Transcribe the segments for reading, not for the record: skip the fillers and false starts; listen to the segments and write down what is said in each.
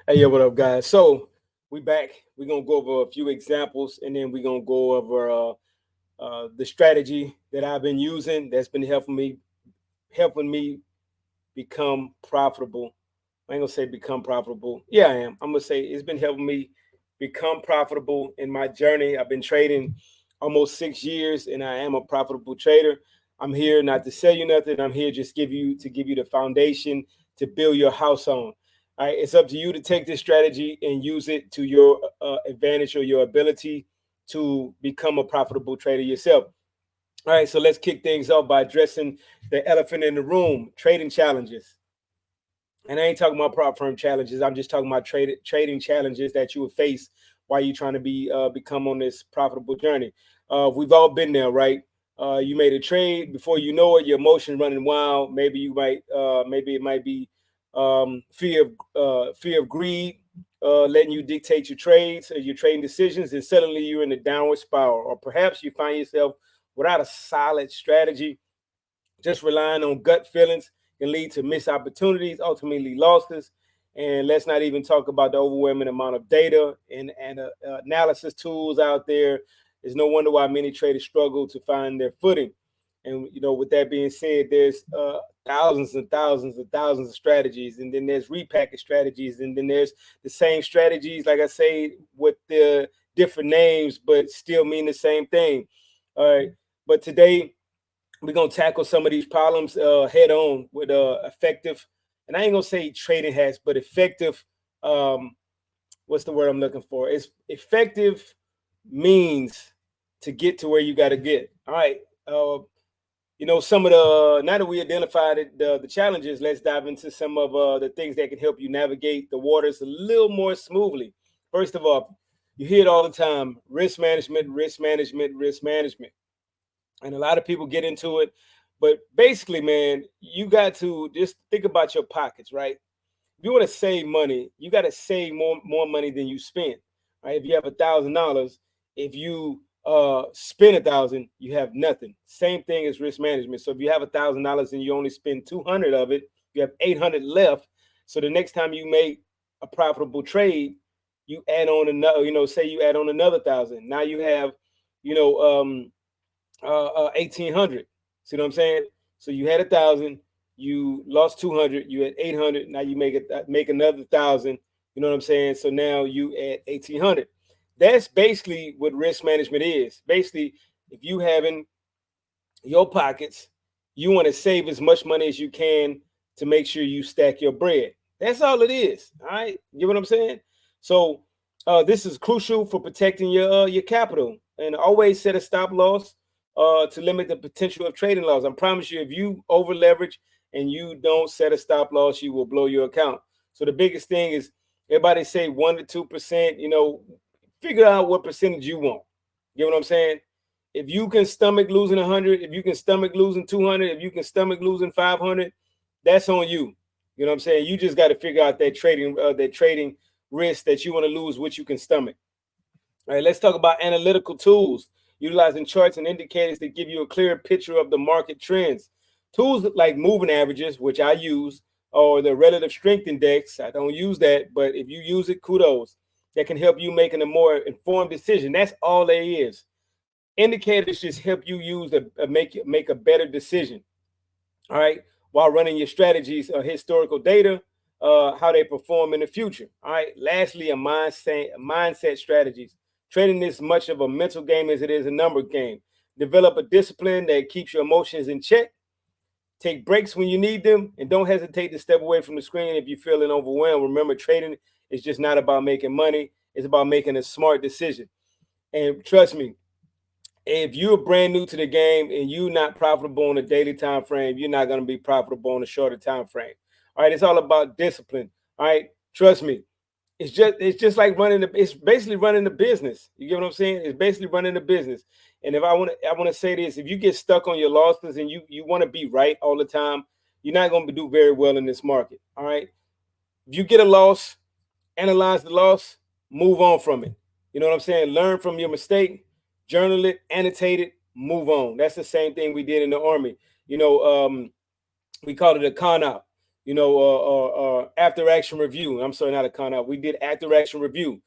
Hey, yo, what up, guys? So we back. We're gonna go over a few examples, and then we're gonna go over the strategy that I've been using that's been helping me become profitable. I ain't gonna say become profitable. Yeah, I am. I'm gonna say it's been helping me become profitable in my journey. I've been trading almost 6 years, and I am a profitable trader. I'm here not to sell you nothing. I'm here just give you the foundation to build your house on. All right, it's up to you to take this strategy and use it to your advantage or your ability to become a profitable trader yourself. All right, so let's kick things off by addressing the elephant in the room: trading challenges. And I ain't talking about prop firm challenges. I'm just talking about trading challenges that you will face while you're trying to become on this profitable journey. We've all been there, right? You made a trade before you know it. Your emotions running wild. Maybe it might be fear of greed, letting you dictate your trades or your trading decisions, and suddenly you're in a downward spiral. Or perhaps you find yourself without a solid strategy, just relying on gut feelings can lead to missed opportunities, ultimately losses. And let's not even talk about the overwhelming amount of data and analysis tools out there. It's no wonder why many traders struggle to find their footing. And with that being said, there's thousands and thousands and thousands of strategies, and then there's repackaged strategies, and then there's the same strategies, like I say, with the different names, but still mean the same thing. All right, but today we're gonna tackle some of these problems head on with effective, and I ain't gonna say trading hacks, but effective. Um, what's the word I'm looking for? It's effective means to get to where you got to get. All right. Some of the now that we identified the challenges, let's dive into some of the things that can help you navigate the waters a little more smoothly. First of all, you hear it all the time: risk management, risk management, risk management, and a lot of people get into it. But basically, man, you got to just think about your pockets, right? If you want to save money, you got to save more money than you spend. Right? If you have $1,000, if you spend 1,000, you have nothing. Same thing as risk management. So if you have $1,000 and you only spend 200 of it, you have 800 left. So the next time you make a profitable trade, you add on another. Say you add on another 1,000. Now you have, you know, 1,800. See what I'm saying? So you had 1,000, you lost 200, you had 800. Now you make another 1,000. You know what I'm saying? So now you add 1,800. That's basically what risk management is. Basically, if you having your pockets, you want to save as much money as you can to make sure you stack your bread. That's all it is. All right, you know what I'm saying? So this is crucial for protecting your capital, and always set a stop loss to limit the potential of trading loss. I promise you, if you over leverage and you don't set a stop loss, you will blow your account. So the biggest thing is everybody say 1 to 2%. Figure out what percentage you want. You know what I'm saying? If you can stomach losing 100, if you can stomach losing 200, if you can stomach losing 500, that's on you. You know what I'm saying? You just got to figure out that trading risk that you want to lose, which you can stomach. All right, let's talk about analytical tools, utilizing charts and indicators that give you a clear picture of the market trends. Tools like moving averages, which I use, or the relative strength index. I don't use that, but if you use it, kudos. That can help you making a more informed decision. That's all there is. Indicators just help you make a better decision. All right, while running your strategies, historical data, how they perform in the future. All right. Lastly, a mindset strategies. Trading is much of a mental game as it is a number game. Develop a discipline that keeps your emotions in check. Take breaks when you need them, and don't hesitate to step away from the screen if you're feeling overwhelmed. Remember, trading is just not about making money; it's about making a smart decision. And trust me, if you're brand new to the game and you're not profitable on a daily time frame, you're not going to be profitable on a shorter time frame. All right, it's all about discipline. All right, trust me. It's just like it's basically running the business. You get what I'm saying? It's basically running the business. And if I want to say this: if you get stuck on your losses and you want to be right all the time, you're not going to do very well in this market. All right. If you get a loss, analyze the loss, move on from it. You know what I'm saying? Learn from your mistake, journal it, annotate it, move on. That's the same thing we did in the army. You know, we called it a con out. after action review. I'm sorry, not a count out. We did after action review.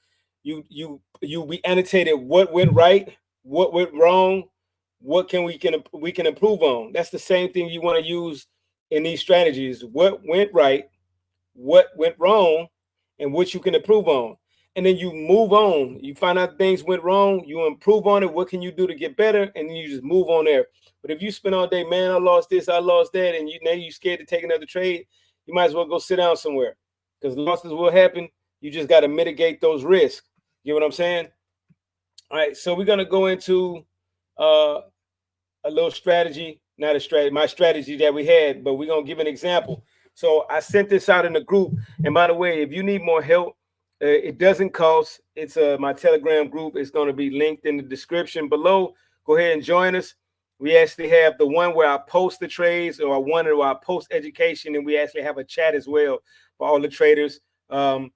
We annotated what went right, what went wrong, what we can improve on. That's the same thing you want to use in these strategies. What went right, what went wrong, and what you can improve on. And then you move on. You find out things went wrong, you improve on it. What can you do to get better? And then you just move on there. But if you spend all day, man, I lost this, I lost that, and now you're scared to take another trade, you might as well go sit down somewhere, because losses will happen. You just got to mitigate those risks. You know what I'm saying? All right, so we're gonna go into a little strategy, not a strategy, my strategy that we had, but we're gonna give an example. So I sent this out in the group. And by the way, if you need more help, it doesn't cost. It's my Telegram group. It's going to be linked in the description below. Go ahead and join us. We actually have the one where I post the trades, or one where I post education, and we actually have a chat as well for all the traders to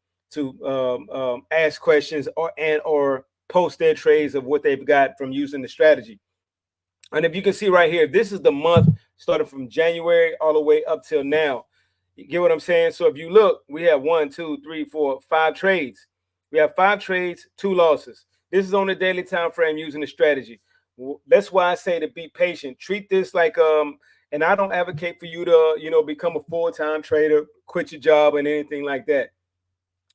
ask questions or post their trades of what they've got from using the strategy. And if you can see right here, this is the month starting from January all the way up till now. You get what I'm saying? So if you look, we have 1, 2, 3, 4, 5 trades. We have 5 trades, 2 losses. This is on the daily time frame using the strategy. That's why I say to be patient. Treat this like and I don't advocate for you to become a full-time trader, quit your job, and anything like that.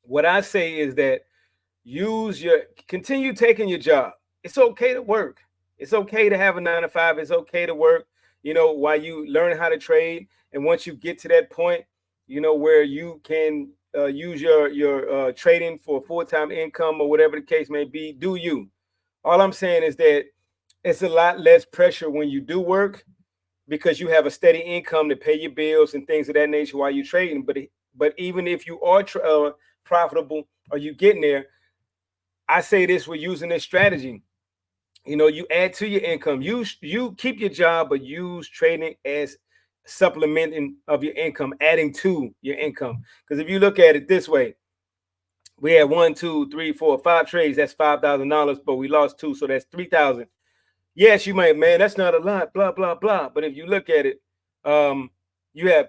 What I say is that continue taking your job. It's okay to work. It's okay to have a 9 to 5. It's okay to work, while you learn how to trade. And once you get to that point, where you can use your trading for full-time income or whatever the case may be, do you. All I'm saying is that it's a lot less pressure when you do work, because you have a steady income to pay your bills and things of that nature while you're trading. But even if you are profitable, or you getting there, I say this: we're using this strategy. You add to your income. You keep your job, but use trading as supplementing of your income, adding to your income. Because if you look at it this way, we had 1, 2, 3, 4, 5 trades. That's $5,000, but we lost 2, so that's 3,000. Yes, you might, man, that's not a lot, blah blah blah. But if you look at it, you have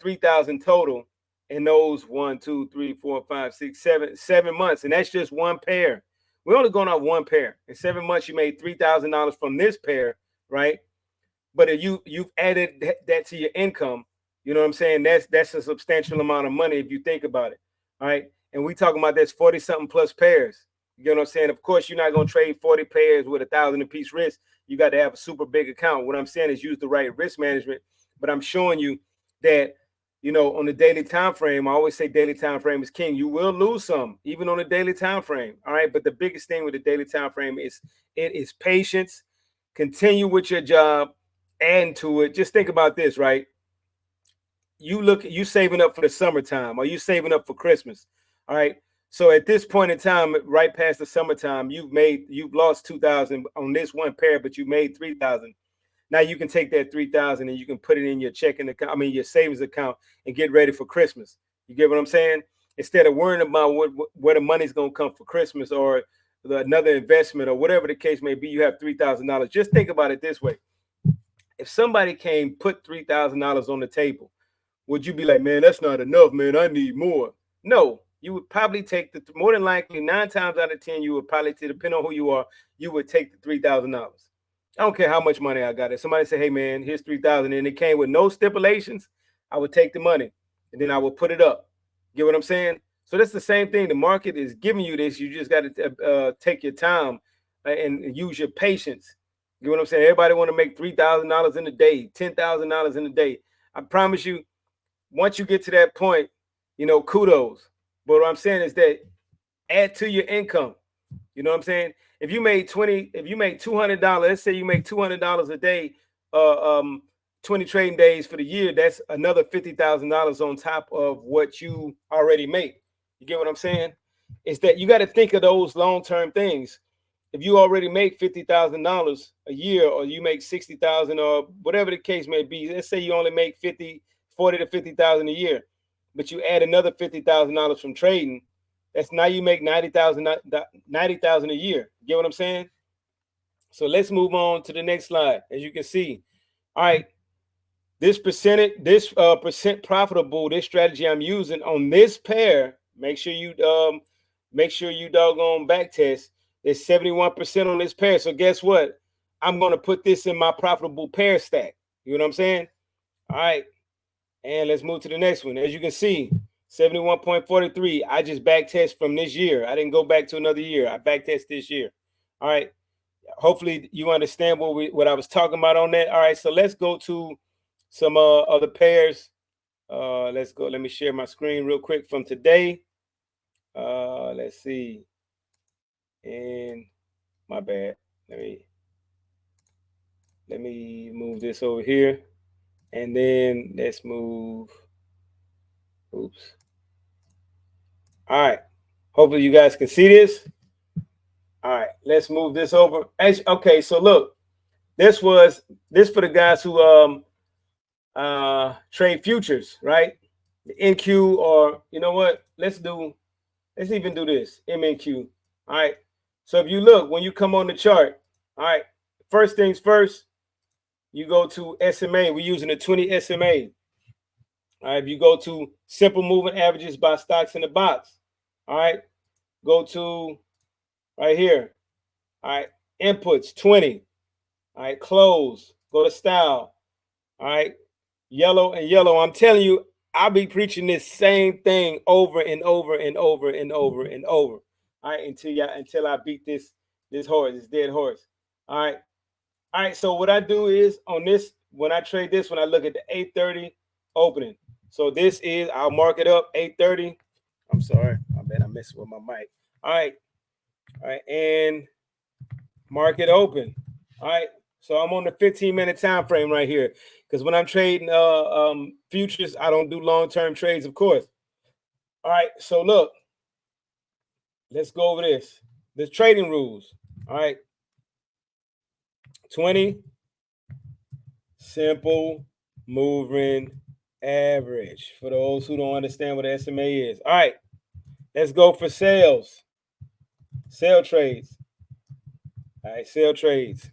3,000 total in those 1, 2, 3, 4, 5, 6, 7 months, and that's just one pair. We're only going off one pair. In 7 months, you made $3,000 from this pair, right? But if you've added that to your income, you know what I'm saying? That's a substantial amount of money if you think about it, all right? And we talking about that's 40-something plus pairs. You know what I'm saying? Of course, you're not going to trade 40 pairs with 1,000 apiece risk. You got to have a super big account. What I'm saying is use the right risk management. But I'm showing you that, on the daily time frame, I always say daily time frame is king. You will lose some, even on the daily time frame. All right. But the biggest thing with the daily time frame is patience. Continue with your job, add to it. Just think about this, right? You saving up for the summertime, or you saving up for Christmas. All right. So at this point in time, right past the summertime, you've lost 2,000 on this one pair, but you made 3,000. Now you can take that 3,000 and you can put it in your checking account, your savings account, and get ready for Christmas. You get what I'm saying? Instead of worrying about where the money's going to come for Christmas, or another investment, or whatever the case may be, you have $3,000. Just think about it this way. If somebody came put $3,000 on the table, would you be like, man, that's not enough, man, I need more? No, you would probably take more than likely 9 times out of 10, you would probably, depending on who you are, you would take the $3,000. I don't care how much money I got. If somebody say, hey, man, here's 3,000, and it came with no stipulations, I would take the money, and then I would put it up. Get what I'm saying? So that's the same thing. The market is giving you this. You just got to take your time and use your patience. You know what I'm saying? Everybody want to make $3,000 in a day, $10,000 in a day. I promise you, once you get to that point, kudos. But what I'm saying is that add to your income. You know what I'm saying? If you made $200, let's say you make $200 a day, 20 trading days for the year, that's another $50,000 on top of what you already make. You get what I'm saying? It's that you got to think of those long-term things. If you already make $50,000 a year, or you make 60,000, or whatever the case may be, let's say you only make 40 to 50,000 a year, but you add another $50,000 from trading, that's now you make 90,000 a year. Get what I'm saying? So let's move on to the next slide. As you can see, all right, this percent profitable, this strategy I'm using on this pair, make sure you doggone back test. There's 71% on this pair. So guess what? I'm going to put this in my profitable pair stack. You know what I'm saying? All right. And let's move to the next one. As you can see, 71.43. I just back test from this year. I didn't go back to another year. I back test this year. All right. Hopefully you understand what I was talking about on that. All right. So let's go to some other pairs. Let's go. Let me share my screen real quick from today. Let's see. And my bad. Let me move this over here. And then let's move. Oops. All right. Hopefully you guys can see this. All right. Let's move this over. Okay. So look, this for the guys who trade futures, right? The NQ, or you know what? Let's even do this MNQ. All right. So if you look, when you come on the chart, all right, first things first, you go to SMA. We're using a 20 SMA. All right. If you go to simple moving averages by stocks in the box, all right, go to right here. All right, inputs 20. All right, close. Go to style. All right, yellow and yellow. I'm telling you, I'll be preaching this same thing over and over and over and over and over. All right, until I beat this horse, this dead horse. All right. All right. So what I do is on this, when I trade this, when I look at the 830 opening. So this is, I'll mark it up 830. I'm sorry. I bet I messed with my mic. All right. All right. And market open. All right. So I'm on the 15-minute time frame right here, because when I'm trading futures, I don't do long-term trades, of course. All right. So look, let's go over this. The trading rules. All right. 20 simple moving average for those who don't understand what SMA is. All right. Let's go for sales. Sell trades. All right. Sell trades.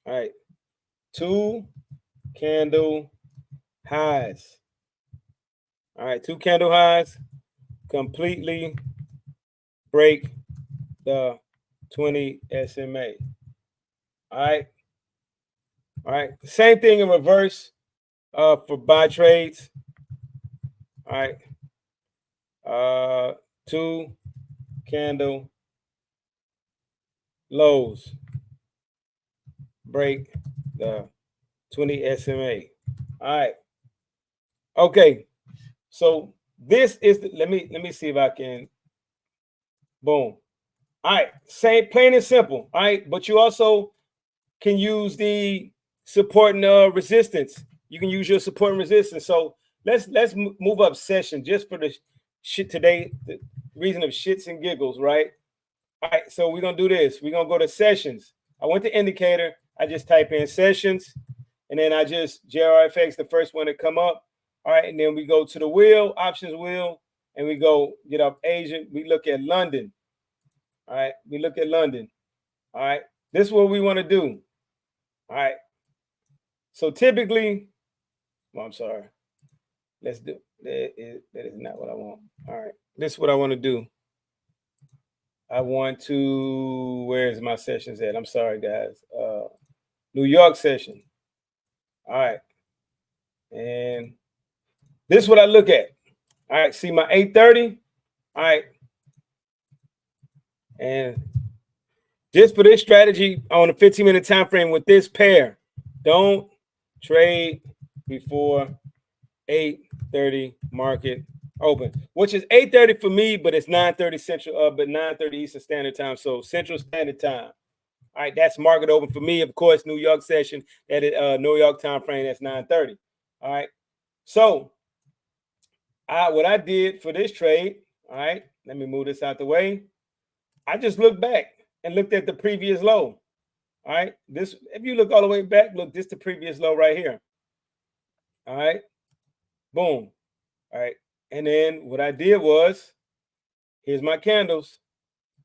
All right. 2 candle highs. All right. 2 candle highs completely break the 20 SMA. All right. All right. Same thing in reverse for buy trades. All right. 2 candle lows break the 20 SMA. All right. Okay. So this is let me see if I can. Boom. All right. Same, plain and simple. All right. But you also can use the support and resistance. You can use your support and resistance. So let's move up session just for the shit today, the reason of shits and giggles, right? All right, so we're gonna do this. We're gonna go to sessions. I went to indicator. I just type in sessions, and then I just JRFX, the first one to come up. All right, and then we go to the wheel, options wheel, and we go get up Asia. We look at London. All right, we look at London. All right, this is what we want to do. All right. So typically, well, I'm sorry. Let's do that. That is not what I want. All right. This is what I want to do. I want to, where's my sessions at? I'm sorry, guys. New York session. All right. And this is what I look at. All right. See my 830. All right. And just for this strategy on a 15-minute time frame with this pair, don't trade before 8:30 market open, which is 8:30 for me, but it's 9:30 Central, but 9:30 Eastern Standard Time. So Central Standard Time. All right, that's market open for me. Of course, New York session, that is New York time frame, that's 9:30. All right. So what I did for this trade, all right, let me move this out the way. I just looked back and looked at the previous low. All right. This, if you look all the way back, look, this is the previous low right here. All right. Boom. All right. And then what I did was, here's my candles.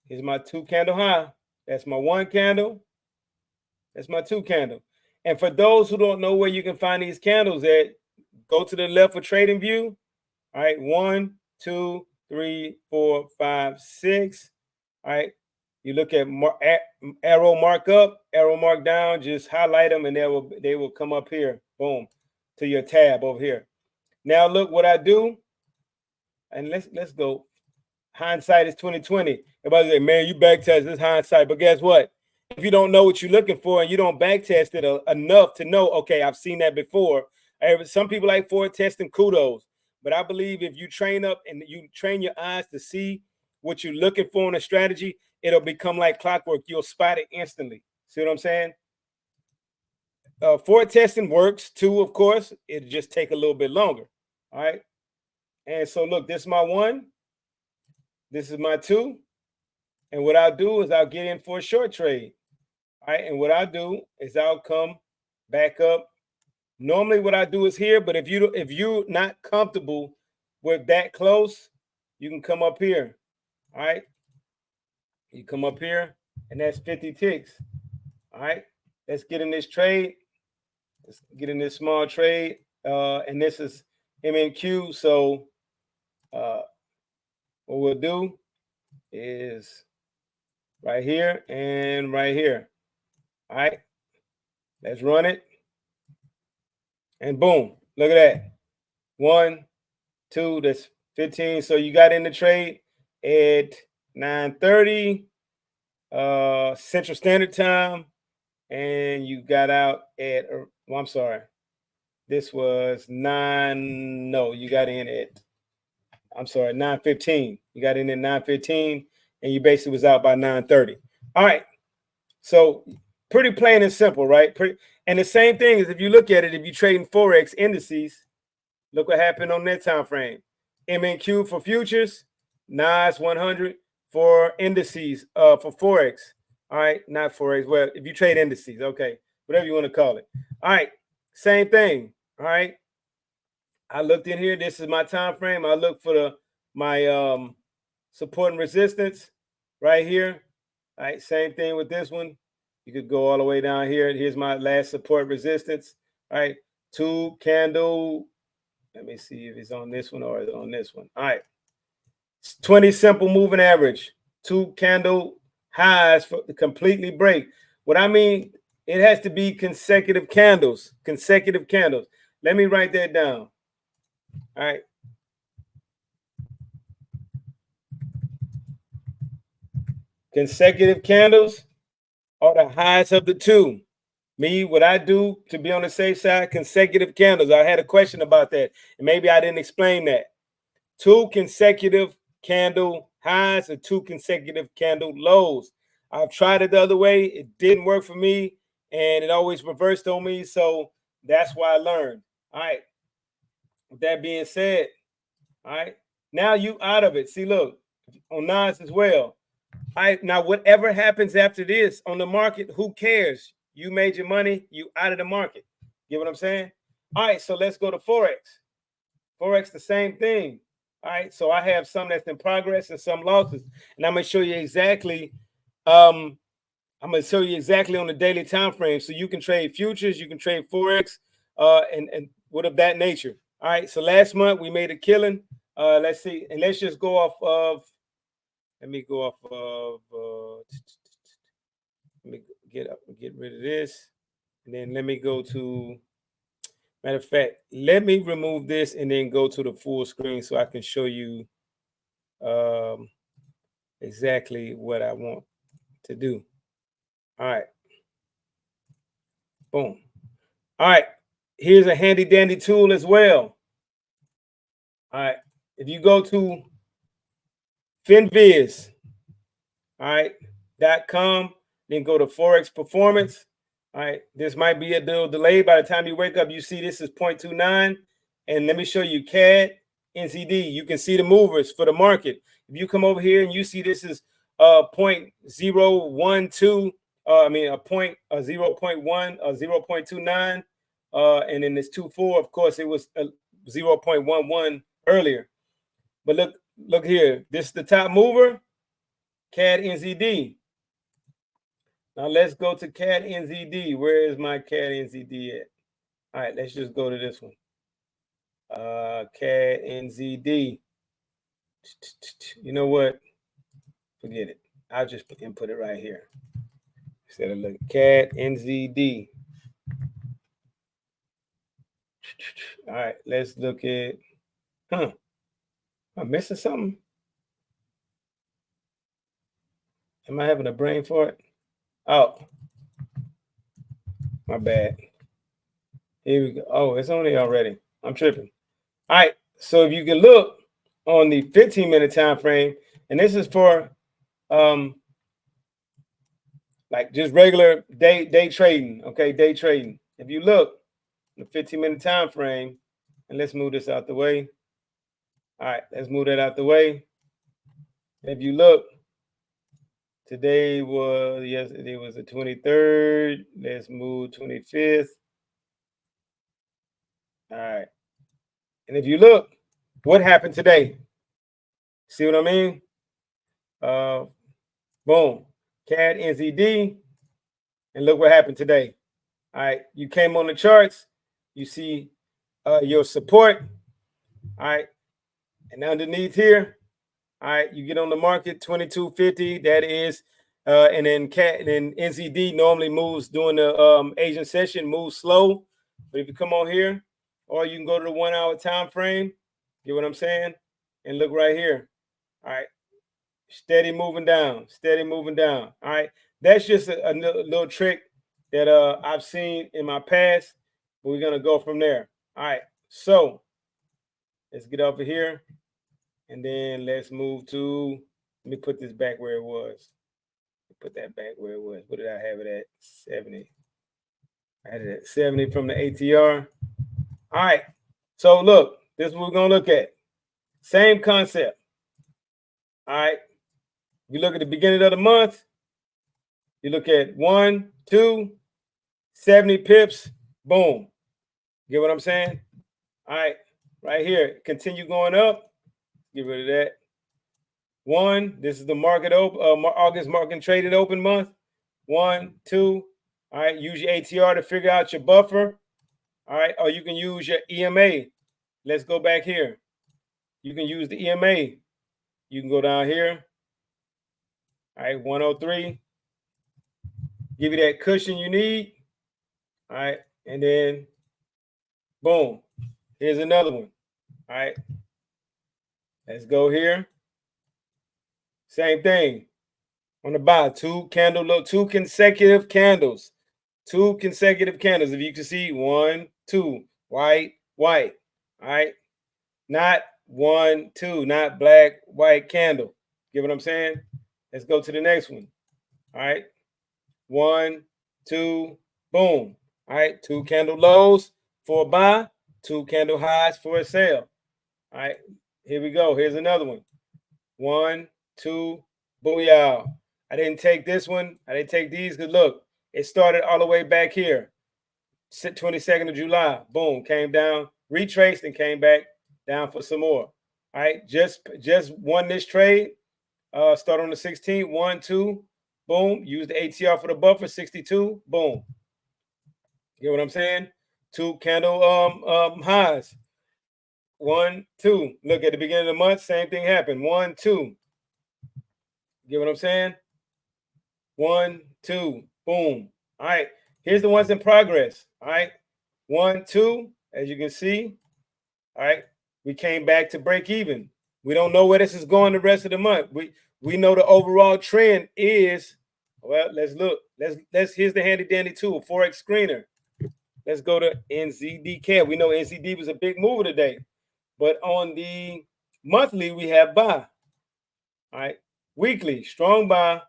Here's my 2 candle high. That's my 1 candle. That's my 2 candle. And for those who don't know where you can find these candles at, go to the left for trading view. All right, 1, 2, 3, 4, 5, 6. All right, you look at arrow mark up, arrow mark down, just highlight them, and they will come up here, boom, to your tab over here. Now look what I do, and let's go. Hindsight is 2020. Everybody say, man, you backtest, this hindsight. But guess what? If you don't know what you're looking for and you don't backtest it enough to know, okay, I've seen that before. Some people like forward testing, kudos. But I believe if you train up and you train your eyes to see what you're looking for in a strategy, it'll become like clockwork. You'll spot it instantly. See what I'm saying? Forward testing works too, of course. It'll just take a little bit longer. All right. And so look, this is my 1. This is my 2. And what I'll do is I'll get in for a short trade. All right. And what I'll do is I'll come back up. Normally what I do is here, but if you're not comfortable with that close, you can come up here. All right. You come up here, and that's 50 ticks. All right. Let's get in this trade. Let's get in this small trade. And this is MNQ. So what we'll do is right here and right here. All right. Let's run it. And boom, look at that. 1, 2, that's 15. So you got in the trade at 9:30 Central Standard Time, and you got out at, well, I'm sorry, this was 9. No, you got in at, I'm sorry, 9:15. You got in at 9:15, and you basically was out by 9:30. All right. So pretty plain and simple, right? And the same thing is if you look at it, if you're trading Forex indices, look what happened on that time frame. MNQ for futures, NAS 100 for indices, for Forex. All right, not Forex. Well, if you trade indices, okay, whatever you want to call it. All right, same thing. All right, I looked in here. This is my time frame. I look for my support and resistance right here. All right, same thing with this one. You could go all the way down here. Here's my last support resistance. All right, 2 candle. Let me see if it's on this one or on this one. All right, 20 simple moving average. 2 candle highs for completely break. What I mean, it has to be consecutive candles. Consecutive candles. Let me write that down. All right. Consecutive candles are the highest of the 2. Me, what I do to be on the safe side, consecutive candles. I had a question about that, and maybe I didn't explain that. 2 consecutive candle highs or 2 consecutive candle lows. I've tried it the other way. It didn't work for me, and it always reversed on me. So that's why I learned. All right. With that being said, all right, now you out of it. See, look, on NAS as well. All right, now whatever happens after this on the market, who cares? You made your money, you out of the market. You get what I'm saying? All right, so let's go to Forex. Forex, the same thing. All right, so I have some that's in progress and some losses, and I'm gonna show you exactly. I'm gonna show you exactly on the daily time frame, so you can trade futures, you can trade Forex, and what of that nature. All right, so last month we made a killing. Let's see, and let's just go off of. Let me go off of. Let me get rid of this, and then let me go to. Matter of fact, let me remove this and then go to the full screen so I can show you exactly what I want to do. All right. Boom. All right. Here's a handy dandy tool as well. All right. If you go to FinViz, all right, .com, then go to Forex Performance. All right, this might be a little delayed. By the time you wake up, you see this is 0.29. And let me show you CAD, NCD. You can see the movers for the market. If you come over here and you see this is 0.012, I mean a 0.1 or 0.29, and then this 2.4. Of course, it was 0.11 earlier. But look here. This is the top mover, CAD, NCD. Now let's go to CAD NZD. Where is my CAD NZD at? All right, let's just go to this one. CAD NZD. You know what? Forget it. I'll just input it right here. Instead of looking CAD NZD. All right, let's look at. I'm missing something. Am I having a brain fart? Oh, my bad. Here we go. Oh, it's on there already. I'm tripping. All right. So if you can look on the 15-minute time frame, and this is for like just regular day trading. Okay, day trading. If you look the 15-minute time frame, and let's move this out the way. All right, let's move that out the way. If you look, today was yesterday was the 23rd. Let's move 25th. All right. And if you look, what happened today? See what I mean? Boom. CAD NZD. And look what happened today. All right. You came on the charts. You see your support. All right. And underneath here, all right, you get on the market 2250. That is, and then NZD normally moves during the Asian session, moves slow. But if you come on here, or you can go to the 1 hour time frame, get what I'm saying? And look right here. All right. Steady moving down, steady moving down. All right. That's just a little trick that I've seen in my past. But we're gonna go from there. All right. So let's get over here. And then let's move to, let me put this back where it was. Put that back where it was. What did I have it at? 70. I had it at 70 from the ATR. All right. So look, this is what we're going to look at. Same concept. All right. You look at the beginning of the month. You look at 1, 2, 70 pips. Boom. Get what I'm saying? All right. Right here. Continue going up. Get rid of that. 1, this is the market open, August market traded open month. 1, 2. All right, use your ATR to figure out your buffer. All right, or you can use your EMA. Let's go back here. You can use the EMA. You can go down here. All right, 103. Give you that cushion you need. All right, and then boom. Here's another one. All right, let's go here. Same thing. On the buy, two consecutive candles. 2 consecutive candles. If you can see, 1, 2, white, white. All right. Not 1, 2, not black, white candle. Get what I'm saying? Let's go to the next one. All right. 1, 2, boom. All right. 2 candle lows for a buy, 2 candle highs for a sell. All right. Here we go. Here's another one. 1, 2, booyah. I didn't take this one. I didn't take these because look, it started all the way back here. 22nd of July. Boom. Came down, retraced, and came back down for some more. All right. Just won this trade. Start on the 16th. 1, 2. Boom. Use the ATR for the buffer. 62. Boom. Get what I'm saying? 2 candle highs. 1, 2. Look at the beginning of the month. Same thing happened. 1, 2. Get what I'm saying? 1, 2. Boom. All right. Here's the ones in progress. All right. 1, 2. As you can see. All right. We came back to break even. We don't know where this is going the rest of the month. We know the overall trend is, well, let's look. Here's the handy dandy tool, Forex screener. Let's go to NZD CAD. We know NZD was a big mover today. But on the monthly, we have buy. All right. Weekly, strong buy.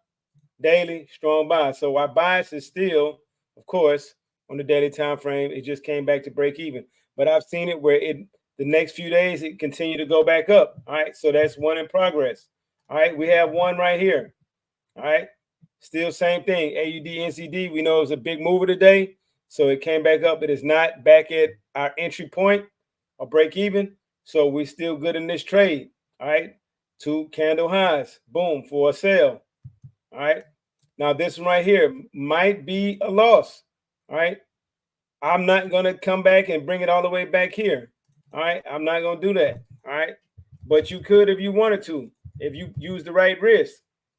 Daily, strong buy. So our bias is still, of course, on the daily time frame. It just came back to break even. But I've seen it where the next few days it continued to go back up. All right. So that's one in progress. All right. We have one right here. All right. Still same thing. AUD, NCD, we know it was a big mover today. So it came back up. It is not back at our entry point or break even. So we're still good in this trade. All right. 2 candle highs. Boom, for a sale. All right. Now this one right here might be a loss. All right. I'm not going to come back and bring it all the way back here. All right. I'm not going to do that. All right. But you could if you wanted to, if you use the right risk.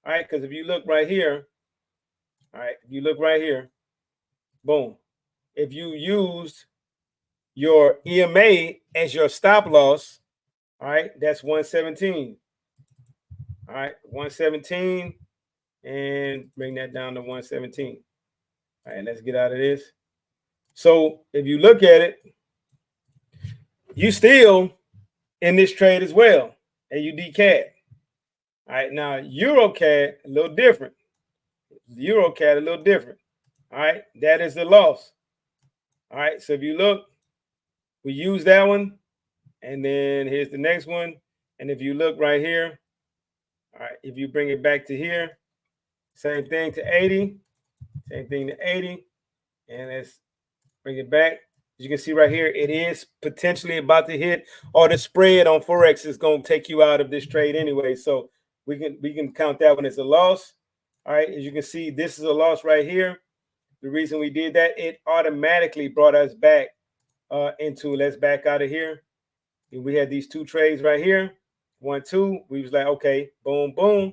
All right. Because if you look right here, all right, if you look right here, boom. If you used your EMA as your stop loss, all right, that's 117. All right, 117, and bring that down to 117. All right, let's get out of this. So if you look at it, you still in this trade as well, AUD CAD. All right, now EuroCAD a little different. EuroCAD a little different. All right, that is the loss. All right, so if you look, we use that one, and then here's the next one. And if you look right here, all right, if you bring it back to here, same thing to 80, same thing to 80, and let's bring it back. As you can see right here, it is potentially about to hit, or the spread on Forex is going to take you out of this trade anyway. So we can count that one as a loss. All right, as you can see, this is a loss right here. The reason we did that, it automatically brought us back into, let's back out of here. And we had these two trades right here, 1, 2. We was like, okay, boom, boom.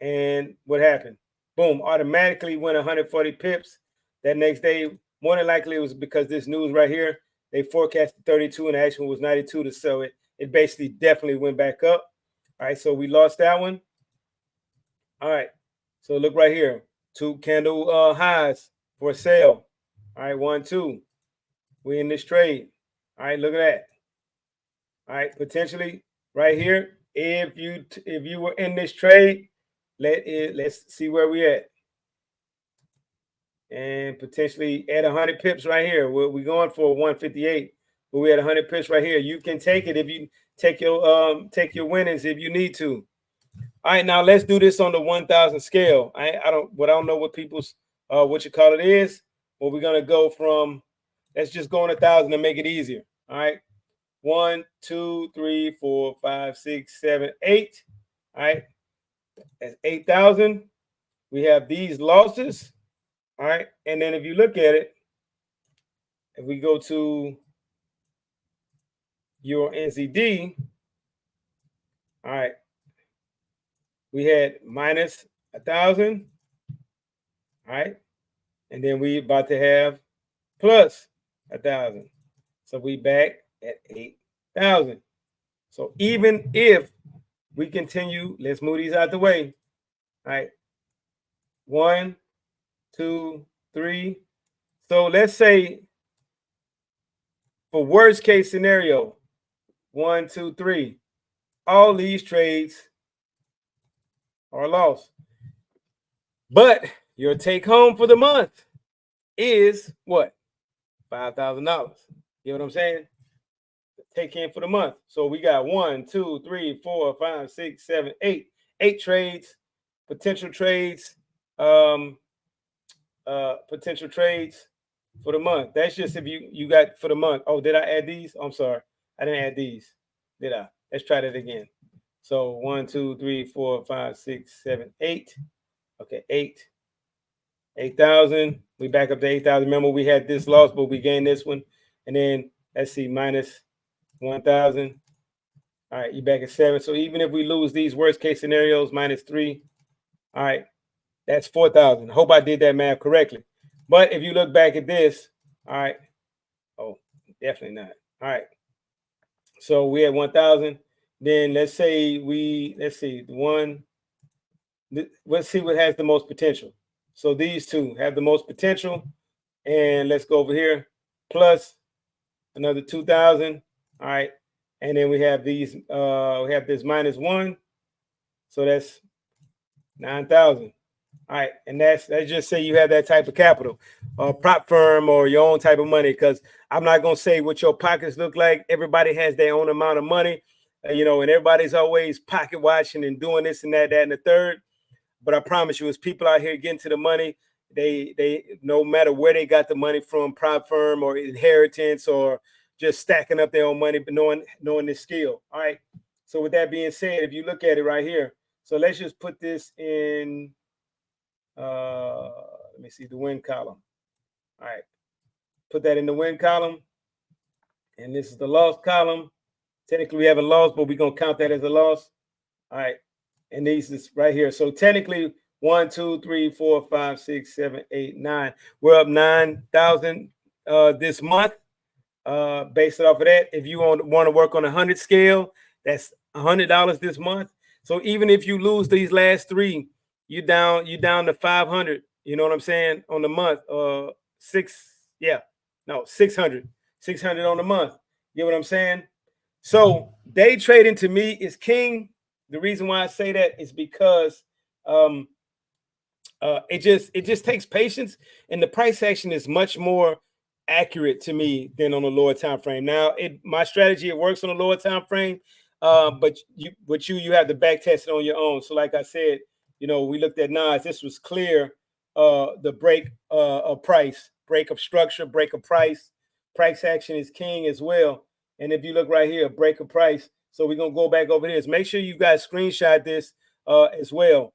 And what happened? Boom, automatically went 140 pips. That next day, more than likely it was because this news right here, they forecasted 32 and the actual was 92 to sell it. It basically definitely went back up. All right, so we lost that one. All right, so look right here, 2 candle highs for sale. All right, 1, 2. We in this trade. All right, look at that. All right, potentially right here, if you were in this trade, let's see where we at. And potentially at 100 pips right here. We're going for 158, but we at 100 pips right here. You can take it if you take your winnings if you need to. All right, now let's do this on the 1,000 scale. I don't know what people's what you call it is. But we're gonna go from, let's just go on 1,000 to make it easier. All right, 1, 2, 3, 4, 5, 6, 7, 8. All right, that's 8,000. We have these losses. All right, and then if you look at it, if we go to your NZD, all right, we had minus 1,000. All right, and then we about to have plus 1,000. So we back at 8,000. So even if we continue, let's move these out the way. All right, 1, 2, 3. So let's say for worst case scenario, 1, 2, 3, all these trades are lost. But your take home for the month is what? $5,000. You know what I'm saying? Take in for the month. So we got 1, 2, 3, 4, 5, 6, 7, 8. 8 trades, potential trades, potential trades for the month. That's just if you got for the month. Oh, did I add these? I'm sorry. I didn't add these. Did I? Let's try that again. So 1, 2, 3, 4, 5, 6, 7, 8. Okay, 8,000. We back up to 8,000. Remember, we had this loss, but we gained this one. And then let's see, minus 1,000. All right, you back at 7. So even if we lose these worst case scenarios, minus 3. All right, that's 4,000. I hope I did that math correctly. But if you look back at this, all right. Oh, definitely not. All right. So we had 1,000. Then let's see one. Let's see what has the most potential. So these two have the most potential. And let's go over here. Plus another 2,000. All right. And then we have these, we have this minus 1. So that's 9,000. All right. And let's just say you have that type of capital, prop firm or your own type of money, because I'm not going to say what your pockets look like. Everybody has their own amount of money, and everybody's always pocket watching and doing this and that, and the third. But I promise you, as people out here getting to the money, they no matter where they got the money from, prop firm or inheritance or just stacking up their own money, but knowing this skill. All right. So with that being said, if you look at it right here, so let's just put this in Let me see the win column. All right, put that in the win column, and this is the loss column. Technically, we have a loss, but we're gonna count that as a loss. All right, and these is right here. So technically, 1, 2, 3, 4, 5, 6, 7, 8, 9. We're up 9,000 this month. Based off of that, if you want to work on 100 scale, that's $100 this month. So even if you lose these last three, you down to 500. You know what I'm saying, on the month. 600 on the month. You know what I'm saying? So day trading to me is king. The reason why I say that is because it just takes patience, and the price action is much more accurate to me than on a lower time frame. Now, my strategy, it works on a lower time frame, but you have to back test it on your own. So, like I said, we looked at Nas. This was clear. The break of price, break of structure, break of price. Price action is king as well. And if you look right here, break of price. So we're gonna go back over this. Make sure you guys screenshot this as well.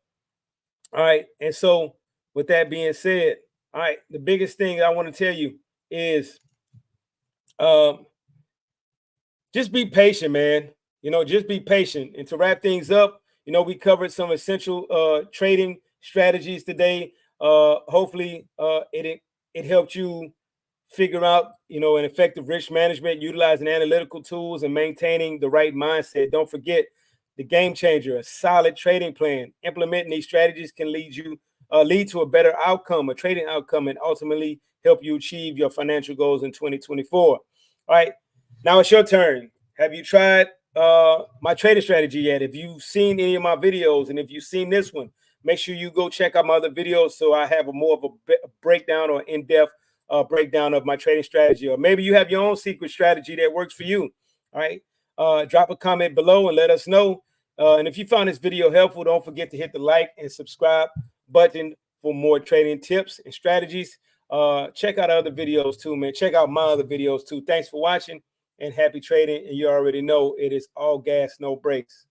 All right. And so with that being said, all right, the biggest thing I want to tell you is just be patient, man. Just be patient. And to wrap things up, we covered some essential trading strategies today. Hopefully it helped you figure out, an effective risk management, utilizing analytical tools and maintaining the right mindset. Don't forget the game changer, a solid trading plan. Implementing these strategies can lead to a better outcome, a trading outcome, and ultimately help you achieve your financial goals in 2024. All right, now it's your turn. Have you tried my trading strategy yet? If you've seen any of my videos, and if you've seen this one, make sure you go check out my other videos so I have more of a breakdown or in-depth breakdown of my trading strategy. Or maybe you have your own secret strategy that works for you. All right, drop a comment below and let us know. And if you found this video helpful, don't forget to hit the like and subscribe button for more trading tips and strategies. Check out other videos too, man. Check out my other videos too. Thanks for watching and happy trading. And you already know it is all gas, no brakes.